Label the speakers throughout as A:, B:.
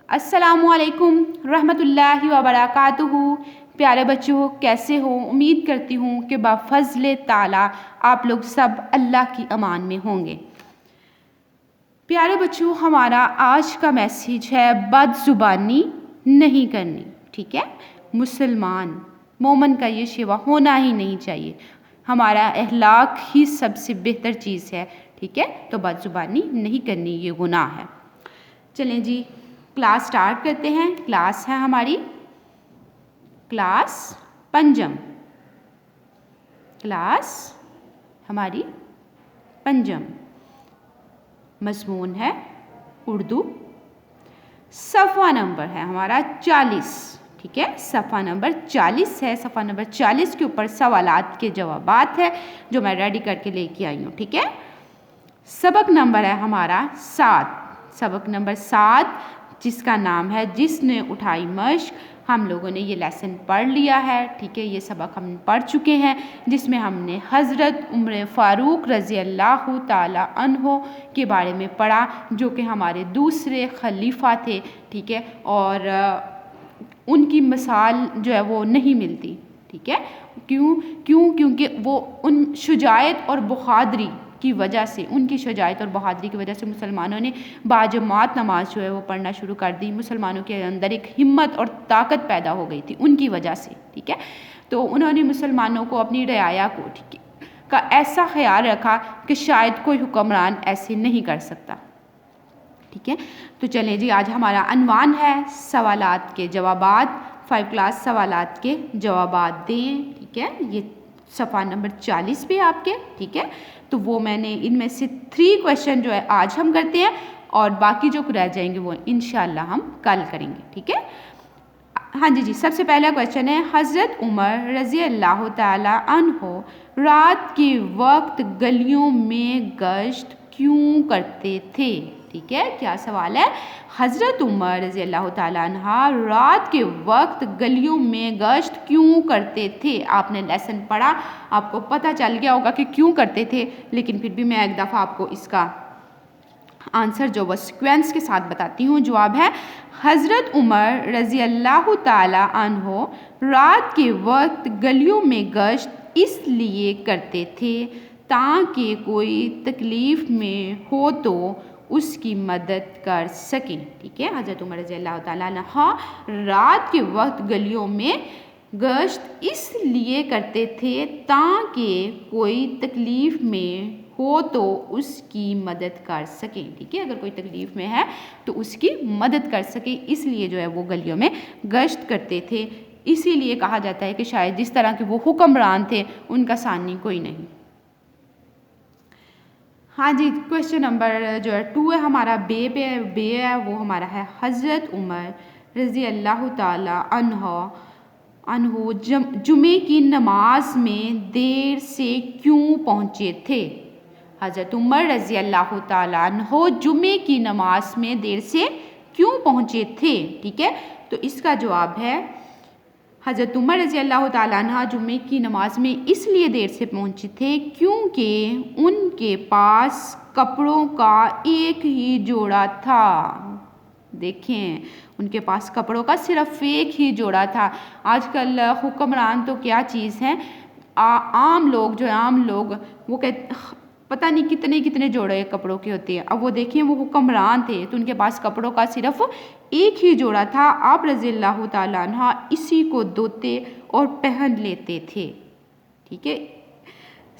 A: अस्सलामुअलैकुम रहमतुल्लाहि व बरकातुहू। प्यारे बच्चों, कैसे हो? उम्मीद करती हूँ कि बफ़ज़्ल ताला आप लोग सब अल्लाह की अमान में होंगे। प्यारे बच्चों, हमारा आज का मैसेज है बदज़ुबानी नहीं करनी। ठीक है, मुसलमान मोमन का ये शिवा होना ही नहीं चाहिए। हमारा अखलाक ही सबसे बेहतर चीज़ है। ठीक है, तो बदज़ुबानी नहीं करनी, ये गुनाह है। चलें जी, क्लास स्टार्ट करते हैं। क्लास है हमारी क्लास पंजम। क्लास हमारी पंजम, मज़मून है उर्दू। सफ़ा नंबर है हमारा 40। ठीक है, सफ़ा नंबर 40 है। सफ़ा नंबर 40 के ऊपर सवालात के जवाबात है जो मैं रेडी करके लेके आई हूँ। ठीक है, सबक नंबर है हमारा 7। सबक नंबर 7 जिसका नाम है जिसने उठाई मश्क। हम लोगों ने ये लेसन पढ़ लिया है। ठीक है, ये सबक हम पढ़ चुके हैं जिसमें हमने हज़रत उमर फ़ारूक रज़ी अल्लाह ताला अन्हो के बारे में पढ़ा, जो कि हमारे दूसरे खलीफा थे। ठीक है, और उनकी मिसाल जो है वो नहीं मिलती। ठीक है, क्योंकि वो उन शुजायत और बहादुरी की वजह से, उनकी शुजायत और बहादुरी की वजह से मुसलमानों ने बाजमात नमाज जो है वो पढ़ना शुरू कर दी। मुसलमानों के अंदर एक हिम्मत और ताकत पैदा हो गई थी उनकी वजह से। ठीक है, तो उन्होंने मुसलमानों को अपनी रियाया को ठीक का ऐसा ख्याल रखा कि शायद कोई हुक्मरान ऐसे नहीं कर सकता। ठीक है, तो चलें जी, आज हमारा अनवान है सवालात के जवाबात। 5 क्लास सवालात के जवाबात दें। ठीक है, ये सफ़ा नंबर 40 पे आपके। ठीक है, तो वो मैंने इनमें से 3 क्वेश्चन जो है आज हम करते हैं और बाकी जो रह जाएंगे वो इंशाल्लाह हम कल करेंगे। ठीक है, हाँ जी, सबसे पहला क्वेश्चन है, हज़रत उमर रज़ी अल्लाह ताला अन्हो रात के वक्त गलियों में गश्त क्यों करते थे? ठीक है, क्या सवाल है? हज़रत उमर रज़ी अल्लाह ताला अन्हा रात के वक्त गलियों में गश्त क्यों करते थे? आपने लेसन पढ़ा, आपको पता चल गया होगा कि क्यों करते थे, लेकिन फिर भी मैं एक दफ़ा आपको इसका आंसर जो वो सीक्वेंस के साथ बताती हूँ। जवाब है, हज़रत उमर रज़ी अल्लाह ताला अन्हो रात के वक्त गलियों में गश्त इसलिए करते थे ताकि कोई तकलीफ़ में हो तो उसकी मदद कर सकें। ठीक है, हज़रत उमर रज़ी अल्लाह ताला अन्हा रात के वक्त गलियों में गश्त इसलिए करते थे ताकि कोई तकलीफ़ में हो तो उसकी मदद कर सकें। ठीक है, अगर कोई तकलीफ़ में है तो उसकी मदद कर सके, इसलिए जो है वो गलियों में गश्त करते थे। इसीलिए कहा जाता है कि शायद जिस तरह के वो हुक्मरान थे उनका सानी कोई नहीं। हाँ जी, क्वेश्चन नंबर जो है 2 है हमारा बे है वो हमारा है, हज़रत उमर रज़ी अल्लाह ताला अन्हो जुमे की नमाज में देर से क्यों पहुँचे थे? हज़रत उमर रज़ी अल्लाह ताला अन्हो जुमे की नमाज में देर से क्यों पहुँचे थे? ठीक है, तो इसका जवाब है, हज़रत उमर रज़ी अल्लाह ताला अन्हा जुमे की नमाज में इसलिए देर से पहुँचे थे क्योंकि उनके पास कपड़ों का एक ही जोड़ा था। देखें, उनके पास कपड़ों का सिर्फ एक ही जोड़ा था। आजकल हुक्मरान तो क्या चीज़ हैं, आम लोग वो कहते पता नहीं कितने कितने जोड़े कपड़ों के होते हैं। अब वो देखिए, वो हुक्मरान थे तो उनके पास कपड़ों का सिर्फ एक ही जोड़ा था। आप रज़ी अल्लाह ताला अन्हा इसी को धोते और पहन लेते थे। ठीक है,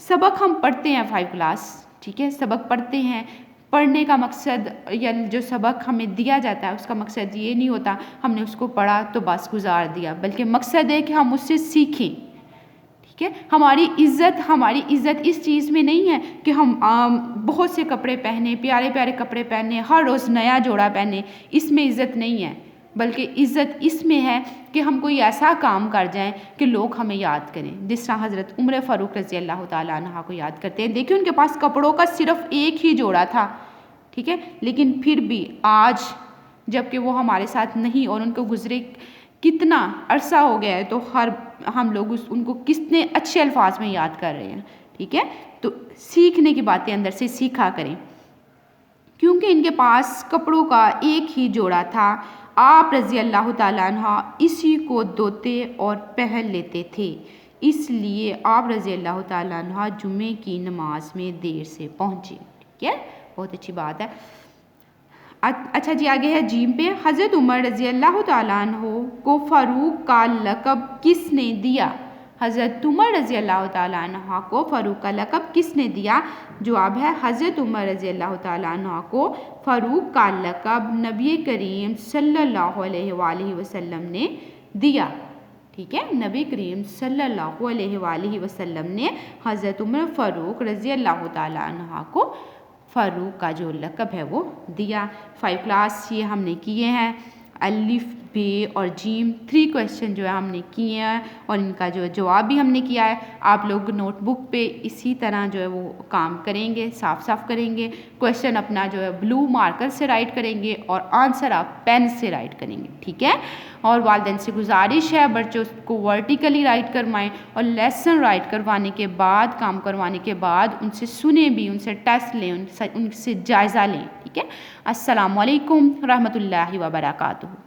A: सबक हम पढ़ते हैं 5 क्लास। ठीक है, सबक पढ़ते हैं। पढ़ने का मकसद या जो सबक हमें दिया जाता है उसका मकसद ये नहीं होता हमने उसको पढ़ा तो बस गुजार दिया, बल्कि मकसद है कि हम उससे सीखें। ठीक है, हमारी इज़्ज़त इस चीज़ में नहीं है कि हम बहुत से कपड़े पहने, प्यारे प्यारे कपड़े पहने, हर रोज़ नया जोड़ा पहने, इसमें इज़्ज़त नहीं है। बल्कि इज़्ज़त इसमें है कि हम कोई ऐसा काम कर जाएं कि लोग हमें याद करें, जिस तरह हज़रत उमर फ़ारूक रज़ी अल्लाह ताला अन्हा को याद करते हैं। देखिए, उनके पास कपड़ों का सिर्फ एक ही जोड़ा था। ठीक है, लेकिन फिर भी आज जबकि वो हमारे साथ नहीं और उनको गुजरे कितना अरसा हो गया है, तो हम लोग उनको कितने अच्छे अल्फाज में याद कर रहे हैं। ठीक है, तो सीखने की बातें अंदर से सीखा करें। क्योंकि इनके पास कपड़ों का एक ही जोड़ा था, आप रज़ी अल्लाह ताला अन्हा इसी को धोते और पहन लेते थे, इसलिए आप रज़ी अल्लाह ताला अन्हा जुम्मे की नमाज में देर से पहुँचे। ठीक है, बहुत अच्छी बात है। अच्छा जी, आगे है जीम पे। हज़रत उमर रज़ी अल्लाह ताला अन्हो को फ़ारूक का लक़ब किसने दिया? हज़रत उमर रज़ी अल्लाह ताला अन्हा को फ़ारूक का लक़ब किसने दिया? जवाब है हज़रत उमर रज़ी अल्लाह ताला अन्हा को फ़ारूक का लक़ब नबी करीम सल्लल्लाहु अलैहि वसल्लम ने दिया। ठीक है, नबी करीम सल्लल्लाहु अलैहि वसल्लम ने हज़रत उमर फ़ारूक रज़ी अल्लाह ताला अन्हा को फ़ारूक का जो लक़ब है वो दिया। 5 क्लास ये हमने किए हैं। अलिफ, बे और जीम 3 क्वेश्चन जो है हमने किए हैं और इनका जो जवाब भी हमने किया है। आप लोग नोटबुक पे इसी तरह जो है वो काम करेंगे, साफ साफ करेंगे। क्वेश्चन अपना जो है ब्लू मार्कर से राइट करेंगे और आंसर आप पेन से राइट करेंगे। ठीक है, और वालिदैन से गुजारिश है बच्चों को वर्टिकली राइट करवाएं और लेसन राइट करवाने के बाद, काम करवाने के बाद उनसे सुने भी, उनसे टेस्ट लें, उनसे जायज़ा लें। ठीक है, अस्सलामु अलैकुम रहमतुल्लाहि व बरकातुहू।